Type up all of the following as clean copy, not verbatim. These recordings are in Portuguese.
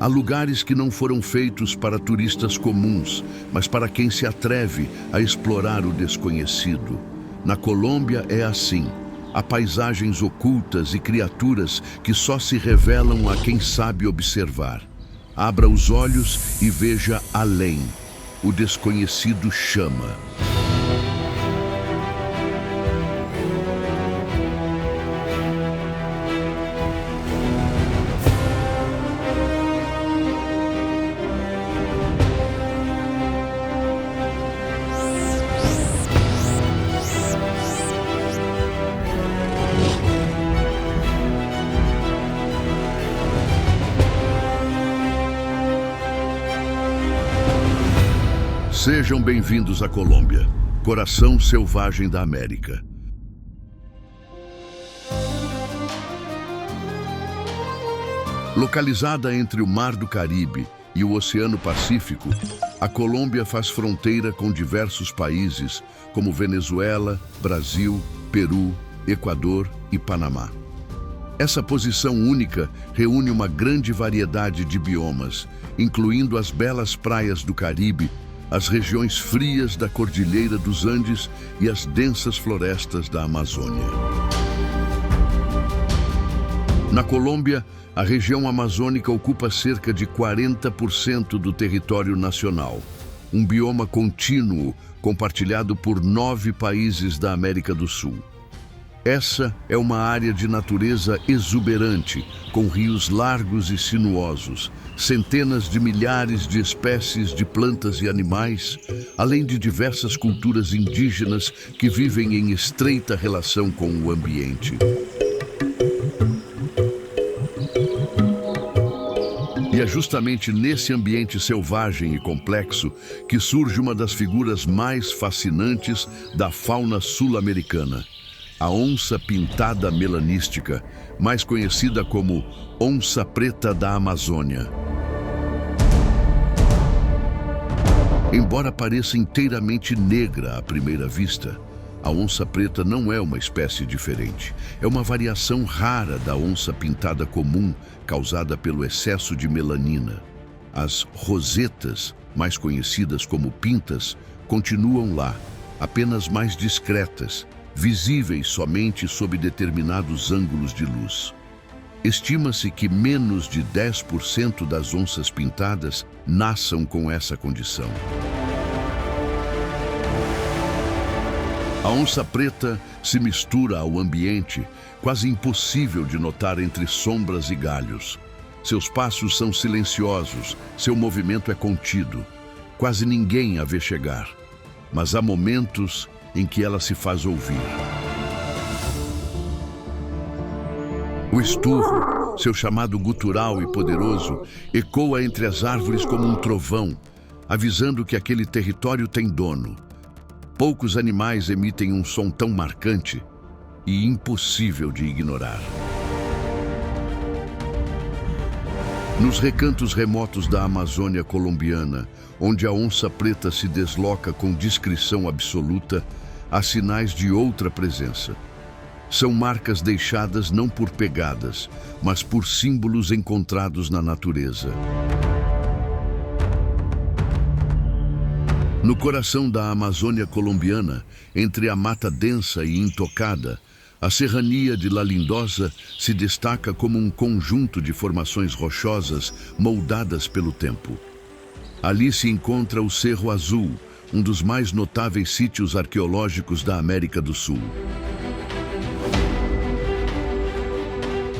Há lugares que não foram feitos para turistas comuns, mas para quem se atreve a explorar o desconhecido. Na Colômbia é assim. Há paisagens ocultas e criaturas que só se revelam a quem sabe observar. Abra os olhos e veja além. O desconhecido chama. Sejam bem-vindos à Colômbia, coração selvagem da América. Localizada entre o Mar do Caribe e o Oceano Pacífico, a Colômbia faz fronteira com diversos países, como Venezuela, Brasil, Peru, Equador e Panamá. Essa posição única reúne uma grande variedade de biomas, incluindo as belas praias do Caribe, as regiões frias da Cordilheira dos Andes e as densas florestas da Amazônia. Na Colômbia, a região amazônica ocupa cerca de 40% do território nacional, um bioma contínuo compartilhado por 9 países da América do Sul. Essa é uma área de natureza exuberante, com rios largos e sinuosos, centenas de milhares de espécies de plantas e animais, além de diversas culturas indígenas que vivem em estreita relação com o ambiente. E é justamente nesse ambiente selvagem e complexo que surge uma das figuras mais fascinantes da fauna sul-americana. A onça-pintada melanística, mais conhecida como onça preta da Amazônia. Embora pareça inteiramente negra à primeira vista, a onça preta não é uma espécie diferente. É uma variação rara da onça pintada comum, causada pelo excesso de melanina. As rosetas, mais conhecidas como pintas, continuam lá, apenas mais discretas, visíveis somente sob determinados ângulos de luz. Estima-se que menos de 10% das onças pintadas nasçam com essa condição. A onça preta se mistura ao ambiente, quase impossível de notar entre sombras e galhos. Seus passos são silenciosos, seu movimento é contido. Quase ninguém a vê chegar, mas há momentos em que ela se faz ouvir. O esturro, seu chamado gutural e poderoso, ecoa entre as árvores como um trovão, avisando que aquele território tem dono. Poucos animais emitem um som tão marcante e impossível de ignorar. Nos recantos remotos da Amazônia colombiana, onde a onça preta se desloca com discrição absoluta, há sinais de outra presença. São marcas deixadas não por pegadas, mas por símbolos encontrados na natureza. No coração da Amazônia colombiana, entre a mata densa e intocada, a serrania de La Lindosa se destaca como um conjunto de formações rochosas moldadas pelo tempo. Ali se encontra o Cerro Azul, um dos mais notáveis sítios arqueológicos da América do Sul.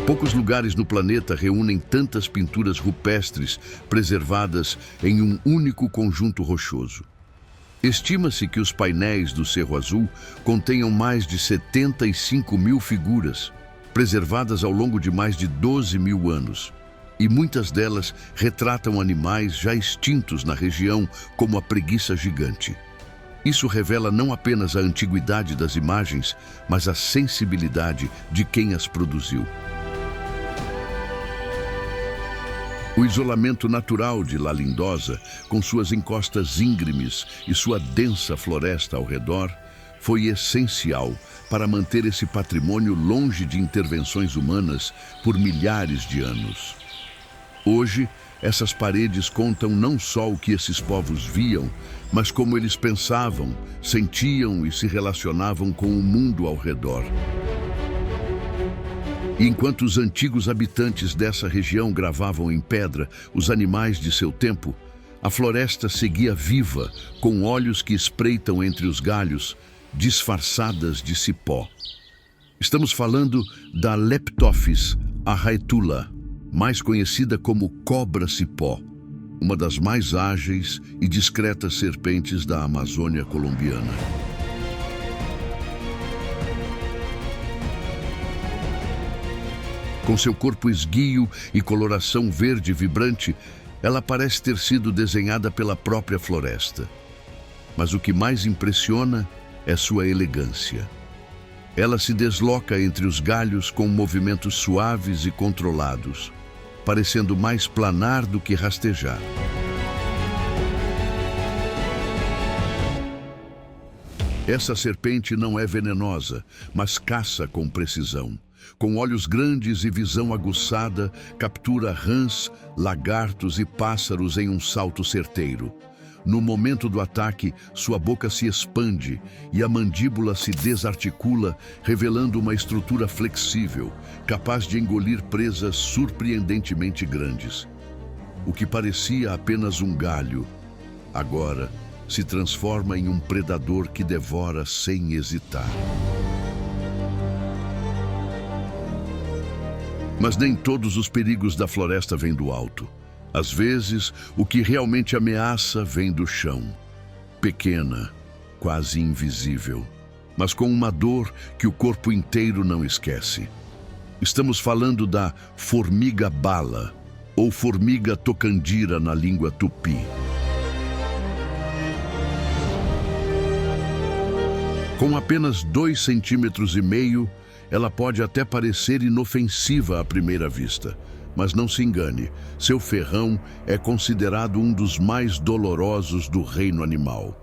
Poucos lugares no planeta reúnem tantas pinturas rupestres preservadas em um único conjunto rochoso. Estima-se que os painéis do Cerro Azul contenham mais de 75 mil figuras, preservadas ao longo de mais de 12 mil anos. E muitas delas retratam animais já extintos na região, como a preguiça gigante. Isso revela não apenas a antiguidade das imagens, mas a sensibilidade de quem as produziu. O isolamento natural de La Lindosa, com suas encostas íngremes e sua densa floresta ao redor, foi essencial para manter esse patrimônio longe de intervenções humanas por milhares de anos. Hoje, Essas paredes contam não só o que esses povos viam, mas como eles pensavam, sentiam e se relacionavam com o mundo ao redor. E enquanto os antigos habitantes dessa região gravavam em pedra os animais de seu tempo, a floresta seguia viva, com olhos que espreitam entre os galhos, disfarçadas de cipó. Estamos falando da Leptophis arraetula, mais conhecida como cobra-cipó, uma das mais ágeis e discretas serpentes da Amazônia colombiana. Com seu corpo esguio e coloração verde vibrante, ela parece ter sido desenhada pela própria floresta. Mas o que mais impressiona é sua elegância. Ela se desloca entre os galhos com movimentos suaves e controlados, parecendo mais planar do que rastejar. Essa serpente não é venenosa, mas caça com precisão. Com olhos grandes e visão aguçada, captura rãs, lagartos e pássaros em um salto certeiro. No momento do ataque, sua boca se expande e a mandíbula se desarticula, revelando uma estrutura flexível, capaz de engolir presas surpreendentemente grandes. O que parecia apenas um galho, agora se transforma em um predador que devora sem hesitar. Mas nem todos os perigos da floresta vêm do alto. Às vezes, o que realmente ameaça vem do chão. Pequena, quase invisível, mas com uma dor que o corpo inteiro não esquece. Estamos falando da formiga-bala, ou formiga tocandira na língua tupi. Com apenas 2,5 centímetros, ela pode até parecer inofensiva à primeira vista. Mas não se engane, seu ferrão é considerado um dos mais dolorosos do reino animal.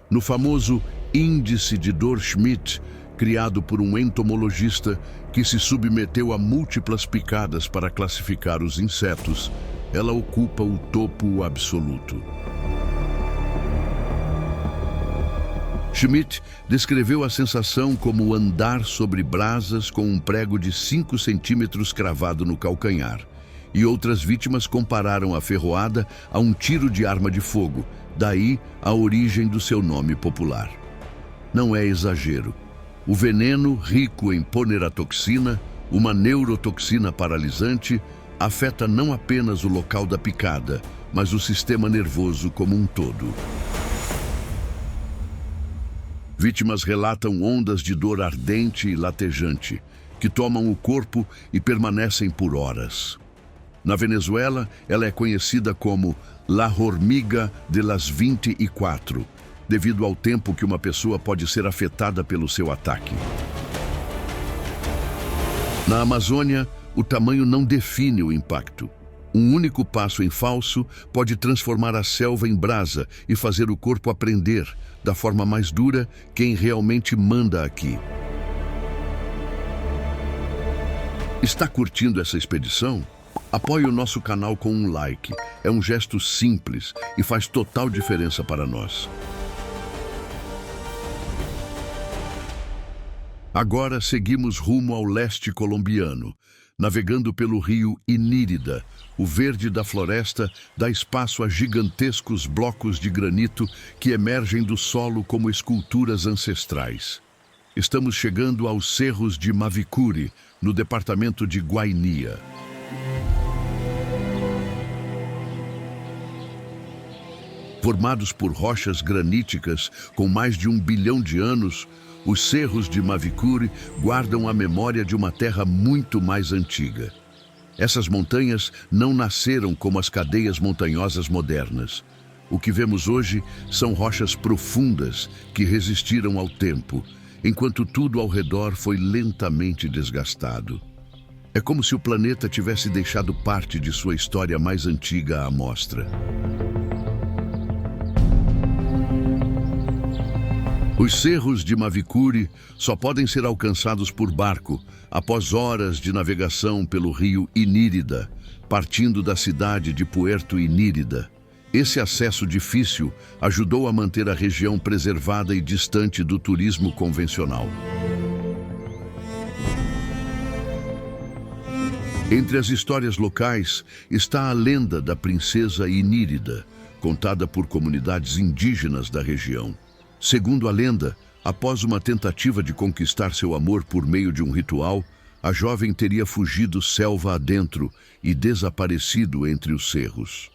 No famoso Índice de Dor Schmidt, criado por um entomologista que se submeteu a múltiplas picadas para classificar os insetos, ela ocupa o topo absoluto. Schmidt descreveu a sensação como andar sobre brasas com um prego de 5 centímetros cravado no calcanhar. E outras vítimas compararam a ferroada a um tiro de arma de fogo, daí a origem do seu nome popular. Não é exagero. O veneno, rico em poneratoxina, uma neurotoxina paralisante, afeta não apenas o local da picada, mas o sistema nervoso como um todo. Vítimas relatam ondas de dor ardente e latejante, que tomam o corpo e permanecem por horas. Na Venezuela, ela é conhecida como La Hormiga de las 24, devido ao tempo que uma pessoa pode ser afetada pelo seu ataque. Na Amazônia, o tamanho não define o impacto. Um único passo em falso pode transformar a selva em brasa e fazer o corpo aprender, da forma mais dura, quem realmente manda aqui. Está curtindo essa expedição? Apoie o nosso canal com um like. É um gesto simples e faz total diferença para nós. Agora seguimos rumo ao leste colombiano. Navegando pelo rio Inírida, o verde da floresta dá espaço a gigantescos blocos de granito que emergem do solo como esculturas ancestrais. Estamos chegando aos cerros de Mavicure, no departamento de Guainia. Formados por rochas graníticas com mais de 1 bilhão de anos, os cerros de Mavicure guardam a memória de uma terra muito mais antiga. Essas montanhas não nasceram como as cadeias montanhosas modernas. O que vemos hoje são rochas profundas que resistiram ao tempo, enquanto tudo ao redor foi lentamente desgastado. É como se o planeta tivesse deixado parte de sua história mais antiga à mostra. Os cerros de Mavicure só podem ser alcançados por barco após horas de navegação pelo rio Inírida, partindo da cidade de Puerto Inírida. Esse acesso difícil ajudou a manter a região preservada e distante do turismo convencional. Entre as histórias locais está a lenda da princesa Inírida, contada por comunidades indígenas da região. Segundo a lenda, após uma tentativa de conquistar seu amor por meio de um ritual, a jovem teria fugido selva adentro e desaparecido entre os cerros.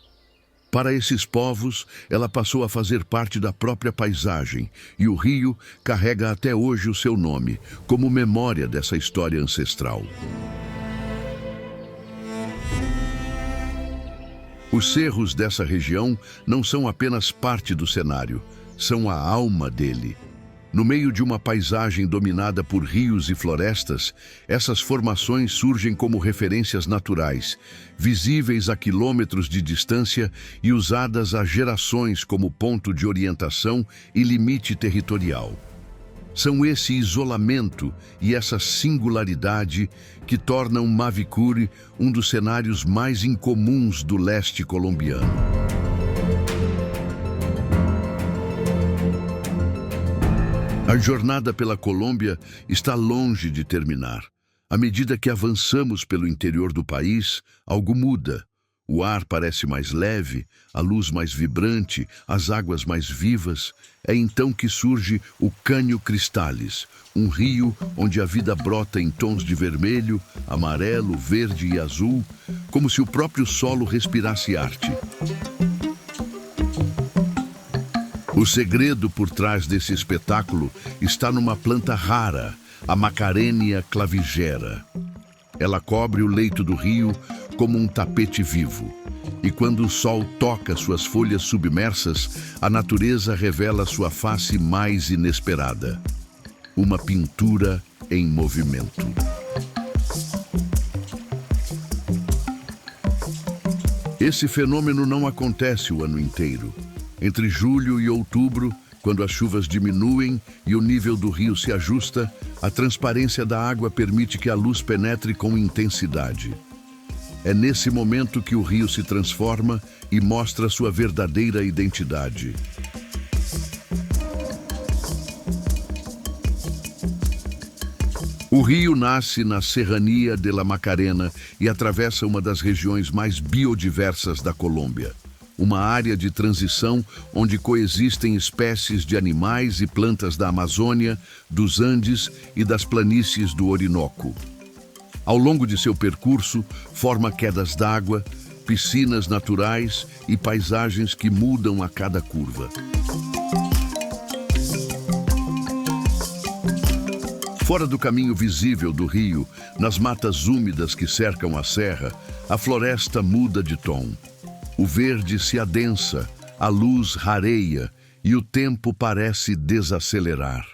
Para esses povos, ela passou a fazer parte da própria paisagem, e o rio carrega até hoje o seu nome, como memória dessa história ancestral. Os cerros dessa região não são apenas parte do cenário, são a alma dele. No meio de uma paisagem dominada por rios e florestas, essas formações surgem como referências naturais, visíveis a quilômetros de distância e usadas há gerações como ponto de orientação e limite territorial. São esse isolamento e essa singularidade que tornam Mavicure um dos cenários mais incomuns do leste colombiano. A jornada pela Colômbia está longe de terminar. À medida que avançamos pelo interior do país, algo muda. O ar parece mais leve, a luz mais vibrante, as águas mais vivas. É então que surge o Caño Cristales, um rio onde a vida brota em tons de vermelho, amarelo, verde e azul, como se o próprio solo respirasse arte. O segredo por trás desse espetáculo está numa planta rara, a Macarenia clavigera. Ela cobre o leito do rio como um tapete vivo. E quando o sol toca suas folhas submersas, a natureza revela sua face mais inesperada. Uma pintura em movimento. Esse fenômeno não acontece o ano inteiro. Entre julho e outubro, quando as chuvas diminuem e o nível do rio se ajusta, a transparência da água permite que a luz penetre com intensidade. É nesse momento que o rio se transforma e mostra sua verdadeira identidade. O rio nasce na Serranía de la Macarena e atravessa uma das regiões mais biodiversas da Colômbia. Uma área de transição onde coexistem espécies de animais e plantas da Amazônia, dos Andes e das planícies do Orinoco. Ao longo de seu percurso, forma quedas d'água, piscinas naturais e paisagens que mudam a cada curva. Fora do caminho visível do rio, nas matas úmidas que cercam a serra, a floresta muda de tom. O verde se adensa, a luz rareia e o tempo parece desacelerar.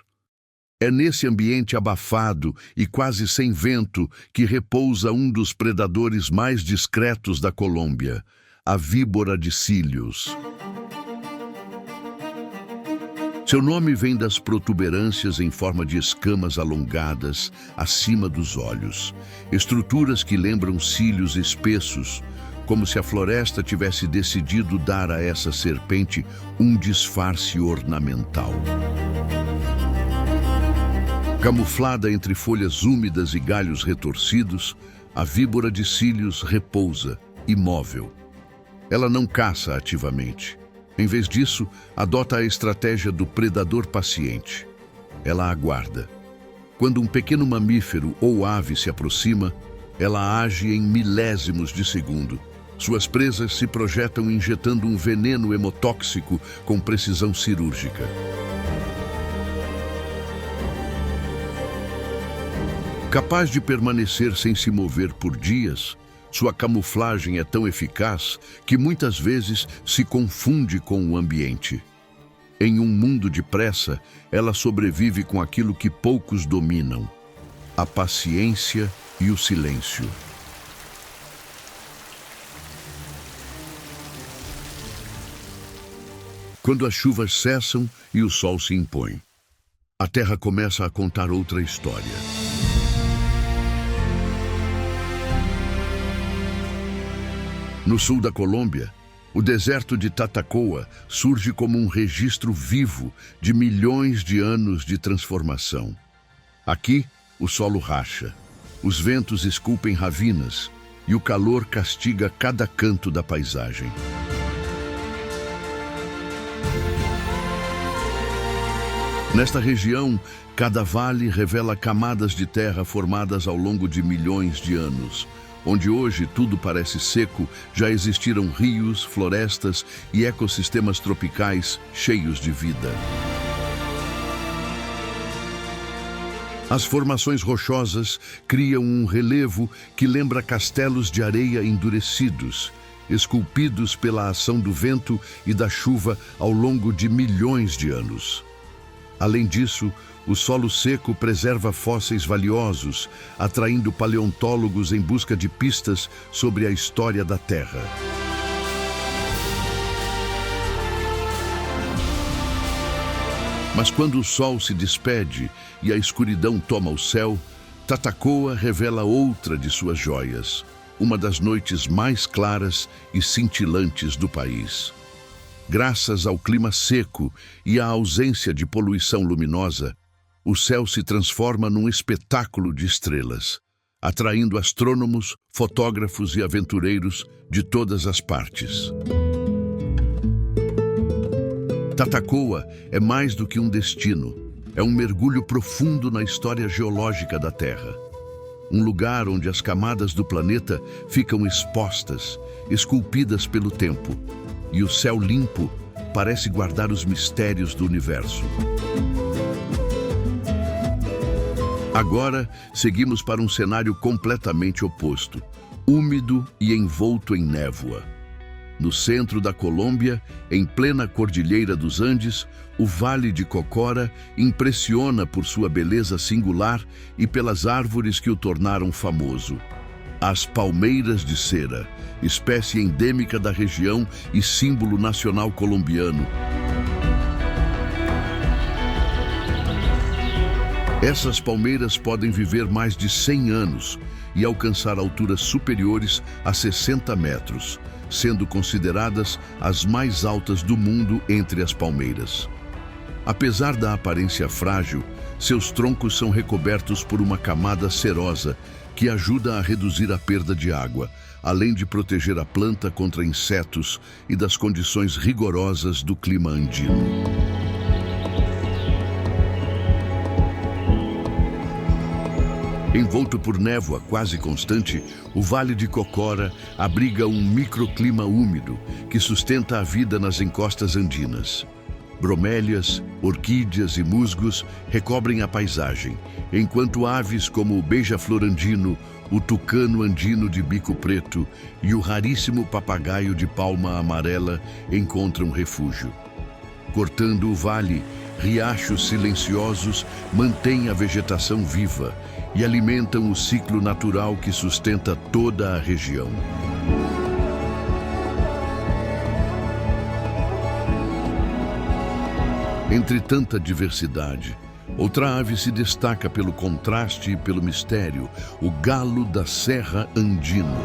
É nesse ambiente abafado e quase sem vento que repousa um dos predadores mais discretos da Colômbia, a víbora de cílios. Seu nome vem das protuberâncias em forma de escamas alongadas acima dos olhos, estruturas que lembram cílios espessos, como se a floresta tivesse decidido dar a essa serpente um disfarce ornamental. Camuflada entre folhas úmidas e galhos retorcidos, a víbora de cílios repousa, imóvel. Ela não caça ativamente. Em vez disso, adota a estratégia do predador paciente. Ela aguarda. Quando um pequeno mamífero ou ave se aproxima, ela age em milésimos de segundo. Suas presas se projetam injetando um veneno hemotóxico com precisão cirúrgica. Capaz de permanecer sem se mover por dias, sua camuflagem é tão eficaz que muitas vezes se confunde com o ambiente. Em um mundo de pressa, ela sobrevive com aquilo que poucos dominam: a paciência e o silêncio. Quando as chuvas cessam e o sol se impõe, A Terra começa a contar outra história. No sul da Colômbia, o deserto de Tatacoa surge como um registro vivo de milhões de anos de transformação. Aqui, o solo racha, os ventos esculpem ravinas e o calor castiga cada canto da paisagem. Nesta região, cada vale revela camadas de terra formadas ao longo de milhões de anos. Onde hoje tudo parece seco, já existiram rios, florestas e ecossistemas tropicais cheios de vida. As formações rochosas criam um relevo que lembra castelos de areia endurecidos, esculpidos pela ação do vento e da chuva ao longo de milhões de anos. Além disso, o solo seco preserva fósseis valiosos, atraindo paleontólogos em busca de pistas sobre a história da Terra. Mas quando o sol se despede e a escuridão toma o céu, Tatacoa revela outra de suas joias, uma das noites mais claras e cintilantes do país. Graças ao clima seco e à ausência de poluição luminosa, o céu se transforma num espetáculo de estrelas, atraindo astrônomos, fotógrafos e aventureiros de todas as partes. Tatacoa é mais do que um destino, é um mergulho profundo na história geológica da Terra. Um lugar onde as camadas do planeta ficam expostas, esculpidas pelo tempo, e o céu limpo parece guardar os mistérios do universo. Agora, seguimos para um cenário completamente oposto, úmido e envolto em névoa. No centro da Colômbia, em plena Cordilheira dos Andes, o Vale de Cocora impressiona por sua beleza singular e pelas árvores que o tornaram famoso. As palmeiras de cera, espécie endêmica da região e símbolo nacional colombiano. Essas palmeiras podem viver mais de 100 anos e alcançar alturas superiores a 60 metros, sendo consideradas as mais altas do mundo entre as palmeiras. Apesar da aparência frágil, seus troncos são recobertos por uma camada cerosa que ajuda a reduzir a perda de água, além de proteger a planta contra insetos e das condições rigorosas do clima andino. Envolto por névoa quase constante, o Vale de Cocora abriga um microclima úmido que sustenta a vida nas encostas andinas. Bromélias, orquídeas e musgos recobrem a paisagem, enquanto aves como o beija-flor andino, o tucano andino de bico preto e o raríssimo papagaio de palma amarela encontram refúgio. Cortando o vale, riachos silenciosos mantêm a vegetação viva e alimentam o ciclo natural que sustenta toda a região. Entre tanta diversidade, outra ave se destaca pelo contraste e pelo mistério, o galo da Serra Andino.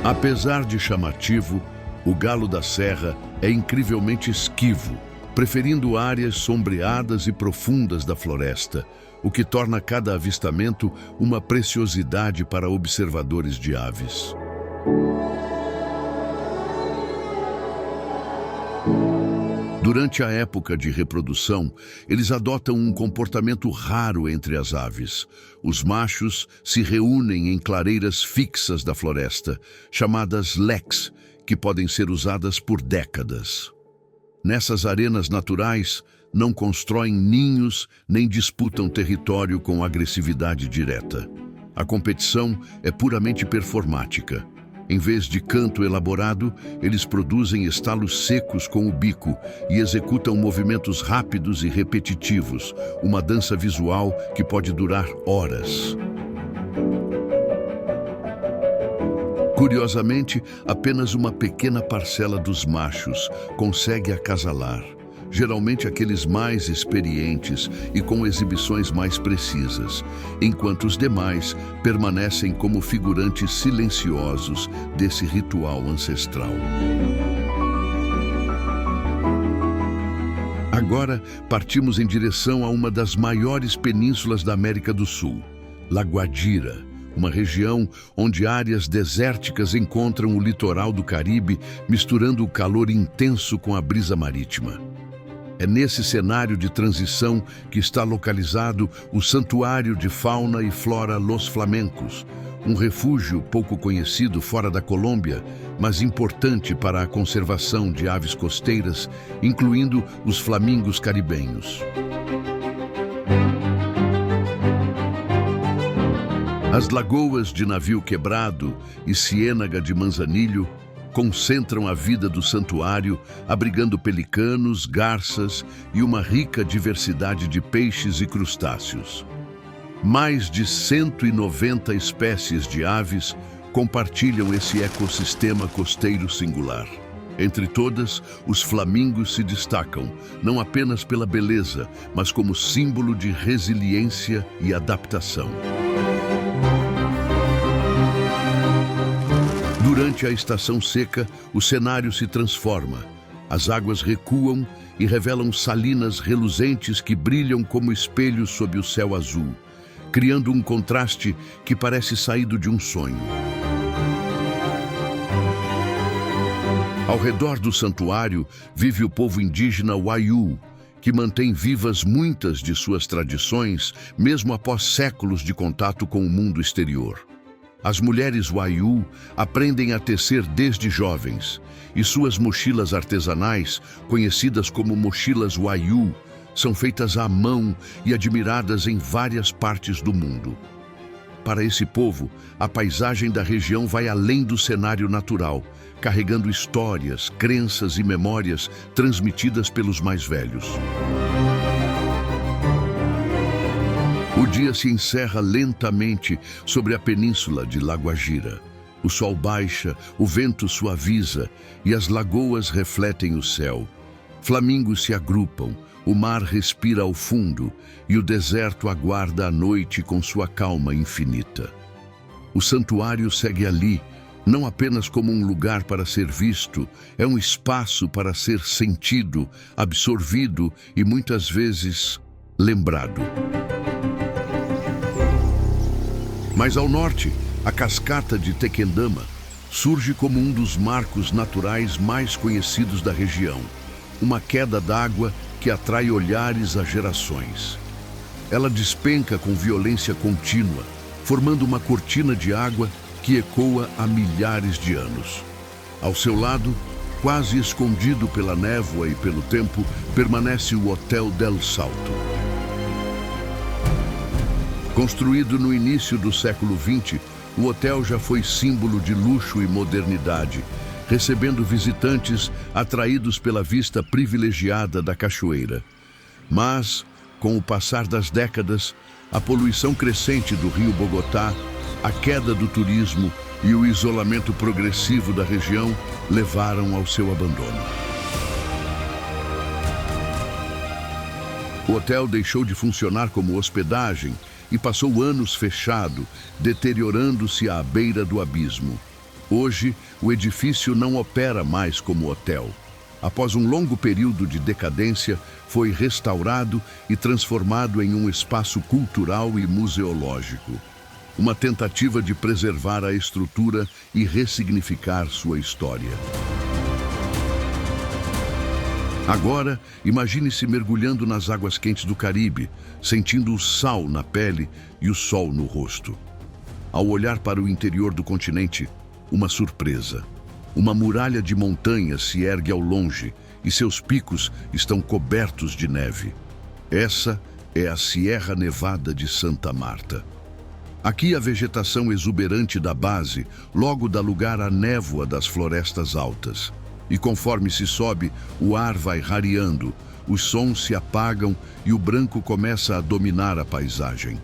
Apesar de chamativo, o galo da serra é incrivelmente esquivo, preferindo áreas sombreadas e profundas da floresta, o que torna cada avistamento uma preciosidade para observadores de aves. Durante a época de reprodução, eles adotam um comportamento raro entre as aves. Os machos se reúnem em clareiras fixas da floresta, chamadas leks, que podem ser usadas por décadas. Nessas arenas naturais, não constroem ninhos nem disputam território com agressividade direta. A competição é puramente performática. Em vez de canto elaborado, eles produzem estalos secos com o bico e executam movimentos rápidos e repetitivos, uma dança visual que pode durar horas. Curiosamente, apenas uma pequena parcela dos machos consegue acasalar, geralmente aqueles mais experientes e com exibições mais precisas, enquanto os demais permanecem como figurantes silenciosos desse ritual ancestral. Agora, partimos em direção a uma das maiores penínsulas da América do Sul, La Guajira, uma região onde áreas desérticas encontram o litoral do Caribe, misturando o calor intenso com a brisa marítima. É nesse cenário de transição que está localizado o Santuário de Fauna e Flora Los Flamencos, um refúgio pouco conhecido fora da Colômbia, mas importante para a conservação de aves costeiras, incluindo os flamingos caribenhos. As lagoas de Navio Quebrado e Ciênaga de Manzanilho concentram a vida do santuário, abrigando pelicanos, garças e uma rica diversidade de peixes e crustáceos. Mais de 190 espécies de aves compartilham esse ecossistema costeiro singular. Entre todas, os flamingos se destacam, não apenas pela beleza, mas como símbolo de resiliência e adaptação. Durante a estação seca, o cenário se transforma. As águas recuam e revelam salinas reluzentes que brilham como espelhos sob o céu azul, criando um contraste que parece saído de um sonho. Ao redor do santuário vive o povo indígena Wayuu, que mantém vivas muitas de suas tradições, mesmo após séculos de contato com o mundo exterior. As mulheres Wayuu aprendem a tecer desde jovens, e suas mochilas artesanais, conhecidas como mochilas Wayuu, são feitas à mão e admiradas em várias partes do mundo. Para esse povo, a paisagem da região vai além do cenário natural, carregando histórias, crenças e memórias transmitidas pelos mais velhos. O dia se encerra lentamente sobre a península de La Guajira. O sol baixa, o vento suaviza e as lagoas refletem o céu. Flamingos se agrupam, o mar respira ao fundo e o deserto aguarda a noite com sua calma infinita. O santuário segue ali, não apenas como um lugar para ser visto, é um espaço para ser sentido, absorvido e muitas vezes lembrado. Mais ao norte, a cascata de Tequendama surge como um dos marcos naturais mais conhecidos da região, uma queda d'água que atrai olhares a gerações. Ela despenca com violência contínua, formando uma cortina de água que ecoa há milhares de anos. Ao seu lado, quase escondido pela névoa e pelo tempo, permanece o Hotel del Salto. Construído no início do século XX, o hotel já foi símbolo de luxo e modernidade, recebendo visitantes atraídos pela vista privilegiada da cachoeira. Mas, com o passar das décadas, a poluição crescente do rio Bogotá, a queda do turismo e o isolamento progressivo da região levaram ao seu abandono. O hotel deixou de funcionar como hospedagem e passou anos fechado, deteriorando-se à beira do abismo. Hoje, o edifício não opera mais como hotel. Após um longo período de decadência, foi restaurado e transformado em um espaço cultural e museológico. Uma tentativa de preservar a estrutura e ressignificar sua história. Agora, imagine-se mergulhando nas águas quentes do Caribe, sentindo o sal na pele e o sol no rosto. Ao olhar para o interior do continente, uma surpresa. Uma muralha de montanhas se ergue ao longe e seus picos estão cobertos de neve. Essa é a Sierra Nevada de Santa Marta. Aqui a vegetação exuberante da base logo dá lugar à névoa das florestas altas. E conforme se sobe, o ar vai rareando, os sons se apagam e o branco começa a dominar a paisagem.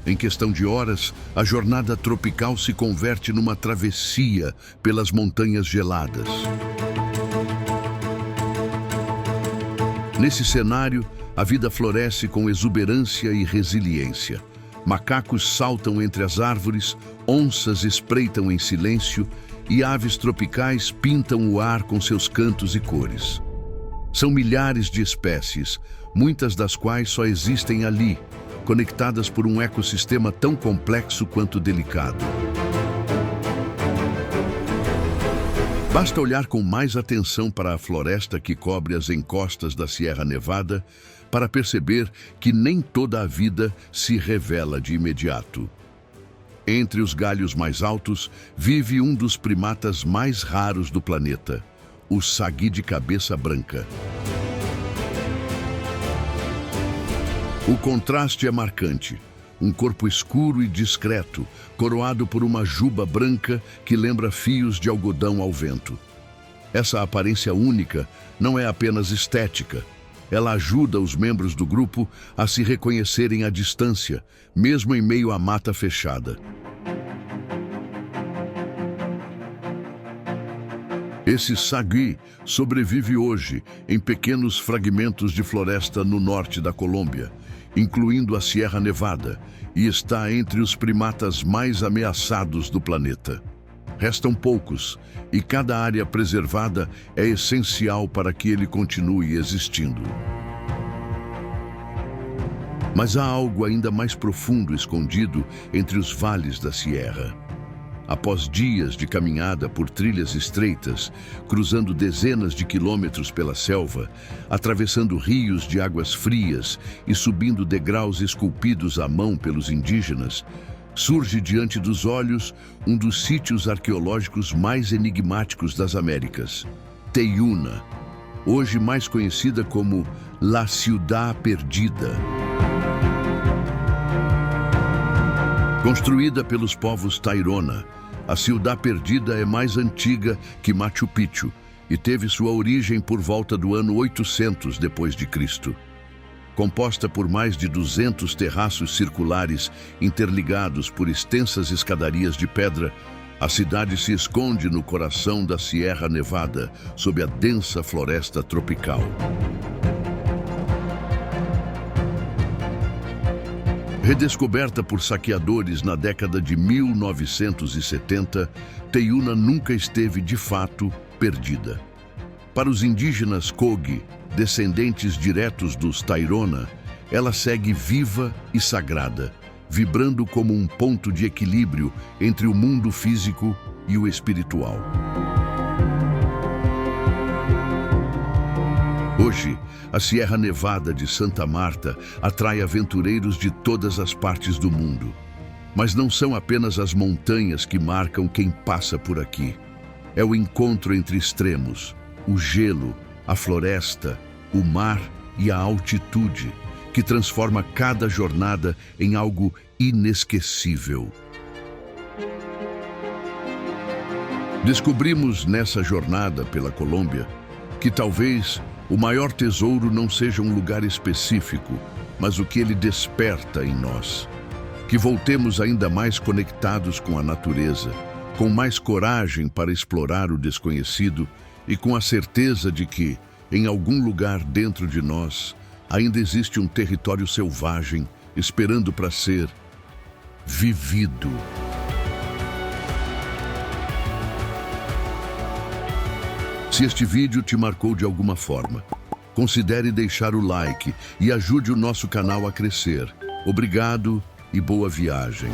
Em questão de horas, a jornada tropical se converte numa travessia pelas montanhas geladas. Nesse cenário, a vida floresce com exuberância e resiliência. Macacos saltam entre as árvores, onças espreitam em silêncio e aves tropicais pintam o ar com seus cantos e cores. São milhares de espécies, muitas das quais só existem ali, conectadas por um ecossistema tão complexo quanto delicado. Basta olhar com mais atenção para a floresta que cobre as encostas da Sierra Nevada para perceber que nem toda a vida se revela de imediato. Entre os galhos mais altos vive um dos primatas mais raros do planeta, o sagui de cabeça branca. O contraste é marcante. Um corpo escuro e discreto, coroado por uma juba branca que lembra fios de algodão ao vento. Essa aparência única não é apenas estética. Ela ajuda os membros do grupo a se reconhecerem à distância, mesmo em meio à mata fechada. Esse sagui sobrevive hoje em pequenos fragmentos de floresta no norte da Colômbia, incluindo a Sierra Nevada, e está entre os primatas mais ameaçados do planeta. Restam poucos, e cada área preservada é essencial para que ele continue existindo. Mas há algo ainda mais profundo escondido entre os vales da Sierra. Após dias de caminhada por trilhas estreitas, cruzando dezenas de quilômetros pela selva, atravessando rios de águas frias e subindo degraus esculpidos à mão pelos indígenas, surge diante dos olhos um dos sítios arqueológicos mais enigmáticos das Américas, Teyuna, hoje mais conhecida como La Ciudad Perdida. Construída pelos povos Tairona, a Ciudad Perdida é mais antiga que Machu Picchu e teve sua origem por volta do ano 800 d.C. Composta por mais de 200 terraços circulares interligados por extensas escadarias de pedra, a cidade se esconde no coração da Sierra Nevada, sob a densa floresta tropical. Redescoberta por saqueadores na década de 1970, Teyuna nunca esteve de fato perdida. Para os indígenas Kogi, descendentes diretos dos Tairona, ela segue viva e sagrada, vibrando como um ponto de equilíbrio entre o mundo físico e o espiritual. Hoje, a Sierra Nevada de Santa Marta atrai aventureiros de todas as partes do mundo. Mas não são apenas as montanhas que marcam quem passa por aqui. É o encontro entre extremos, o gelo, a floresta, o mar e a altitude, que transforma cada jornada em algo inesquecível. Descobrimos nessa jornada pela Colômbia que talvez o maior tesouro não seja um lugar específico, mas o que ele desperta em nós. Que voltemos ainda mais conectados com a natureza, com mais coragem para explorar o desconhecido e com a certeza de que, em algum lugar dentro de nós, ainda existe um território selvagem esperando para ser vivido. Se este vídeo te marcou de alguma forma, considere deixar o like e ajude o nosso canal a crescer. Obrigado e boa viagem.